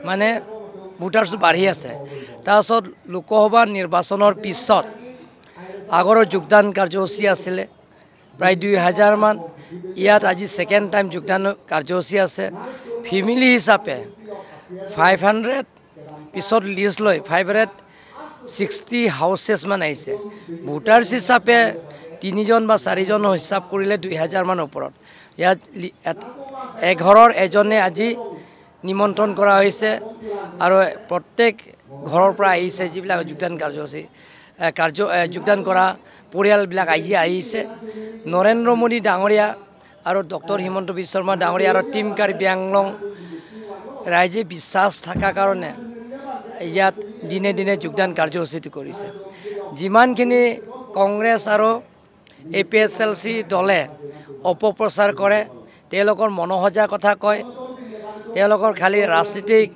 মানে ভোটাৰ্ছ বাঢ়ি আছে। তাৰপিছত লোকসভা নিৰ্বাচনৰ পিছত আগৰ যোগদান কাৰ্যসূচী আছিলে প্ৰায় 2000 মান। ইয়াত আজি ছেকেণ্ড টাইম যোগদান কাৰ্যসূচী আছে। ফেমিলি হিচাপে 500 পিছত লিষ্ট লৈ 560 হাউচেছ মান আহিছে। ভোটাৰ্ছ হিচাপে 3জন বা 4জন হিচাপ কৰিলে 2000 মান ওপৰত। ইয়াত এঘৰৰ এজনে আজি নিমন্ত্ৰণ কৰা হৈছে আৰু প্ৰত্যেক ঘৰৰ পৰা আহিছে যিবিলাক যোগদান কাৰ্যসূচী যোগদান কৰা পৰিয়ালবিলাক আজি আহিছে। নৰেন্দ্ৰ মোদী ডাঙৰীয়া আৰু ডক্টৰ হিমন্ত বিশ্ব শৰ্মা ডাঙৰীয়া আৰু টিম কাৰ্বি আংলং ৰাইজে বিশ্বাস থকাৰ কাৰণে ইয়াত দিনে দিনে যোগদান কাৰ্যসূচীটো কৰিছে। যিমানখিনি কংগ্ৰেছ আৰু APSLC দলে অপপ্ৰচাৰ কৰে, তেওঁলোকৰ মনোসজাৰ কথা কয়, তেওঁলোকৰ খালি ৰাজনীতিক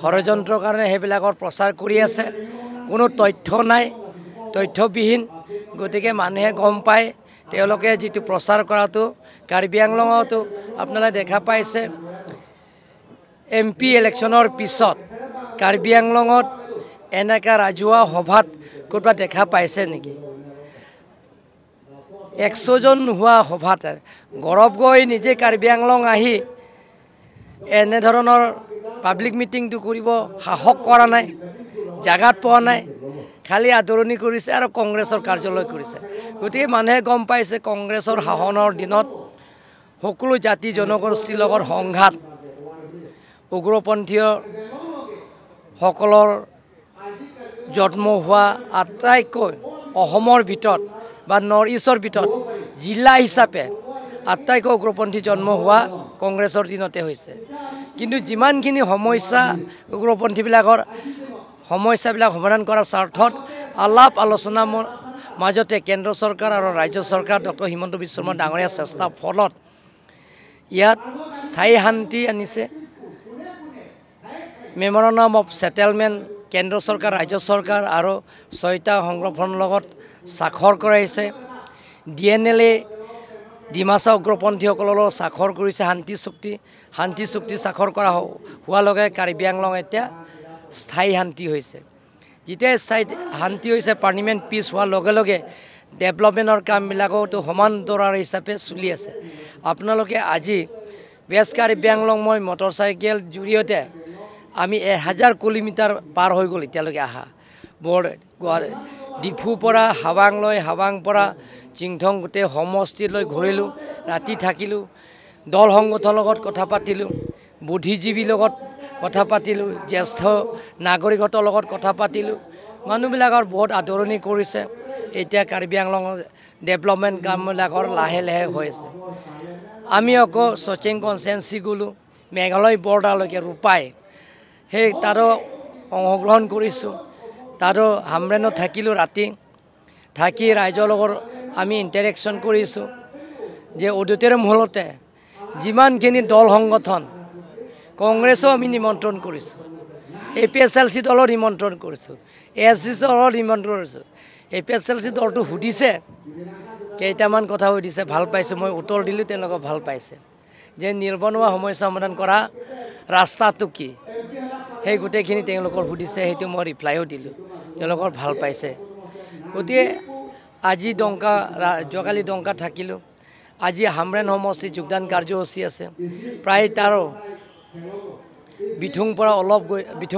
ষড়যন্ত্ৰৰ কাৰণে সেইবিলাকৰ প্ৰচাৰ কৰি আছে। কোনো তথ্য নাই, তথ্যবিহীন। গতিকে মানুহে গম পায় তেওঁলোকে যিটো প্ৰচাৰ কৰাটো। কাৰ্বি আংলঙতো আপোনালোকে দেখা পাইছে MP ইলেকশ্যনৰ পিছত কাৰ্বি আংলঙত এনেকা ৰাজহুৱা সভাত ক'ৰবাত দেখা পাইছে নেকি? 100 জন হোৱা সভাত গৌৰৱ গগৈ নিজে কাৰ্বি আংলং আহি এনেধৰণৰ পাব্লিক মিটিংটো কৰিব সাহস কৰা নাই, জাগাত পোৱা নাই, খালি আদৰণি কৰিছে আৰু কংগ্ৰেছৰ কাৰ্যালয় কৰিছে। গতিকে মানুহে গম পাইছে কংগ্ৰেছৰ শাসনৰ দিনত সকলো জাতি জনগোষ্ঠীৰ লগত সংঘাত, উগ্ৰপন্থীয় সকলৰ জন্ম হোৱা আটাইতকৈ অসমৰ ভিতৰত বা নৰ্থ ইষ্টৰ ভিতৰত জিলা হিচাপে আটাইতকৈ উগ্ৰপন্থী জন্ম হোৱা কংগ্ৰেছৰ দিনতে হৈছে। কিন্তু যিমানখিনি সমস্যা উগ্ৰপন্থীবিলাকৰ সমস্যাবিলাক সমাধান কৰাৰ স্বাৰ্থত আলাপ আলোচনাৰ মাজতে কেন্দ্ৰ চৰকাৰ আৰু ৰাজ্য চৰকাৰ ডক্টৰ হিমন্ত বিশ্ব শৰ্মা ডাঙৰীয়াৰ চেষ্টাৰ ফলত ইয়াত স্থায়ী শান্তি আনিছে। মেমৰেণ্ডাম অফ ছেটেলমেণ্ট কেন্দ্ৰ চৰকাৰ, ৰাজ্য চৰকাৰ আৰু 6টা সংগঠনৰ লগত স্বাক্ষৰ কৰাইছে। DNLA ডিমাচা উগ্ৰপন্থীসকলৰ লগত স্বাক্ষৰ কৰিছে শান্তি চুক্তি স্বাক্ষৰ কৰা হোৱাৰ লগে কাৰ্বি আংলং এতিয়া স্থায়ী শান্তি হৈছে। যেতিয়া স্থায়ী শান্তি হৈছে, পাৰ্লিমেণ্ট পিছ হোৱাৰ লগে লগে ডেভেলপমেণ্টৰ কামবিলাকতো সমান্তৰাল হিচাপে চলি আছে। আপোনালোকে আজি ৱেষ্ট কাৰ্বি আংলং মই মটৰচাইকেল জৰিয়তে আমি 1000 কিলোমিটাৰ পাৰ হৈ গ'ল এতিয়ালৈকে আহা। ডিফুৰ পৰা হাৱাংলৈ, হাৱাং পৰা চিংথং গোটেই সমষ্টিলৈ ঘূৰিলোঁ, ৰাতি থাকিলোঁ, দল সংগঠনৰ লগত কথা পাতিলোঁ, বুদ্ধিজীৱীৰ লগত কথা পাতিলোঁ, জ্যেষ্ঠ নাগৰিকহঁতৰ লগত কথা পাতিলোঁ। মানুহবিলাকৰ বহুত আদৰণি কৰিছে। এতিয়া কাৰ্বি আংলঙৰ ডেভেলপমেণ্ট কামবিলাকৰ লাহে লাহে হৈ আছে। আমি আকৌ শচীন কনষ্টেঞ্চি গ'লোঁ, মেঘালয় বৰ্ডাৰলৈকে ৰূপাই, সেই তাতো অংশগ্ৰহণ কৰিছোঁ। তাতো হামৰেনত থাকিলোঁ, ৰাতি থাকি ৰাইজৰ লগত আমি ইণ্টাৰেকশ্যন কৰিছোঁ যে অডিটৰিয়াম হলতে যিমানখিনি দল সংগঠন, কংগ্ৰেছো আমি নিমন্ত্ৰণ কৰিছোঁ, APSLC দলৰ নিমন্ত্ৰণ কৰিছোঁ, ASC দলৰ নিমন্ত্ৰণ কৰিছোঁ। APSLC দলটো সুধিছে, কেইটামান কথা সুধিছে, ভাল পাইছোঁ, মই উত্তৰ দিলোঁ, তেওঁলোকে ভাল পাইছে যে নিবনুৱা সমস্যা সমাধান কৰা ৰাস্তাটো কি, সেই গোটেইখিনি তেওঁলোকৰ সুধিছে, সেইটো মই ৰিপ্লাইও দিলোঁ, তেওঁলোকৰ ভাল পাইছে। গতিকে আজি যোৱাকালি ডংকা থাকিলোঁ, আজি হামৰেন সমষ্টি যোগদান কাৰ্যসূচী আছে। প্ৰায় তাৰো বিথুং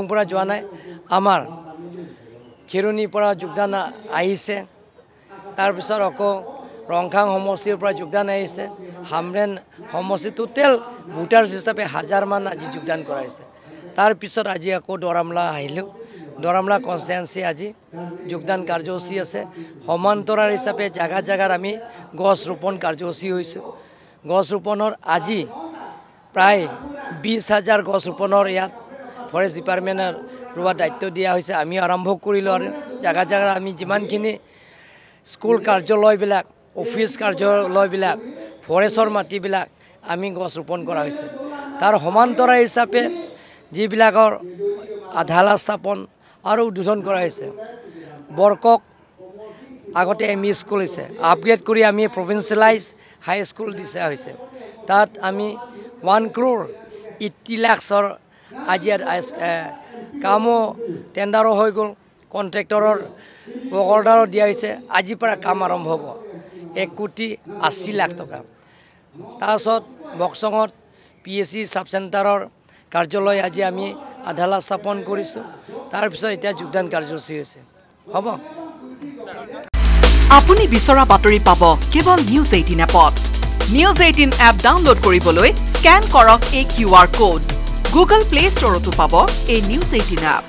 পৰা যোৱা নাই, আমাৰ খেৰণিৰ পৰা যোগদান আহিছে। তাৰপিছত আকৌ ৰংখাং সমষ্টিৰ পৰা যোগদান আহিছে। হামৰেন সমষ্টি টোটেল ভোটাৰ্ছ হিচাপে 1000 মান আজি যোগদান কৰাইছে। তাৰপিছত আজি আকৌ দৰামলা আহিলোঁ, দৰামলা কনষ্টিটুৱেঞ্চি আজি যোগদান কাৰ্যসূচী আছে। সমান্তৰাল হিচাপে জাগাত আমি গছ ৰোপণ কাৰ্যসূচী হৈছোঁ। গছ ৰোপণৰ আজি প্ৰায় 20,000 গছ ৰোপণৰ ইয়াত ফৰেষ্ট ডিপাৰ্টমেণ্টৰ ৰোৱা দায়িত্ব দিয়া হৈছে। আমি আৰম্ভ কৰিলোঁ আৰু জাগাত আমি যিমানখিনি স্কুল কাৰ্যালয়বিলাক, অফিচ কাৰ্যালয়বিলাক, ফৰেষ্টৰ মাটিবিলাক আমি গছ ৰোপণ কৰা হৈছে। তাৰ সমান্তৰাল হিচাপে যিবিলাকৰ আধালা স্থাপন আৰু উদ্বোধন কৰা হৈছে। বৰকক আগতে ME স্কুল হৈছে, আপগ্ৰেড কৰি আমি প্ৰভিন্সিয়েলাইজ হাই স্কুল দিয়া হৈছে। তাত আমি 1,80,00,000 আজি কামো টেণ্ডাৰো হৈ গ'ল কণ্ট্ৰেক্টৰৰ অৰ্ডাৰো দিয়া হৈছে আজিৰ পৰা কাম আৰম্ভ হ'ব 1,80,00,000 টকা তাৰপিছত বক্সঙত PSC সাব চেণ্টাৰৰ কাৰ্যালয় আজি আমি আধালা স্থাপন কৰিছোঁ তাৰপিছত এতিয়া যোগদান কাৰ্যসূচী হৈছে হ'ব আপুনি বিচৰা বাতৰি পাব কেৱল নিউজ 18 এপত নিউজ 18 এপ ডাউনলোড কৰিবলৈ স্ক্যান কৰক এই QR কোড গুগল প্লে ষ্টৰতো পাব এই নিউজ 18 এপ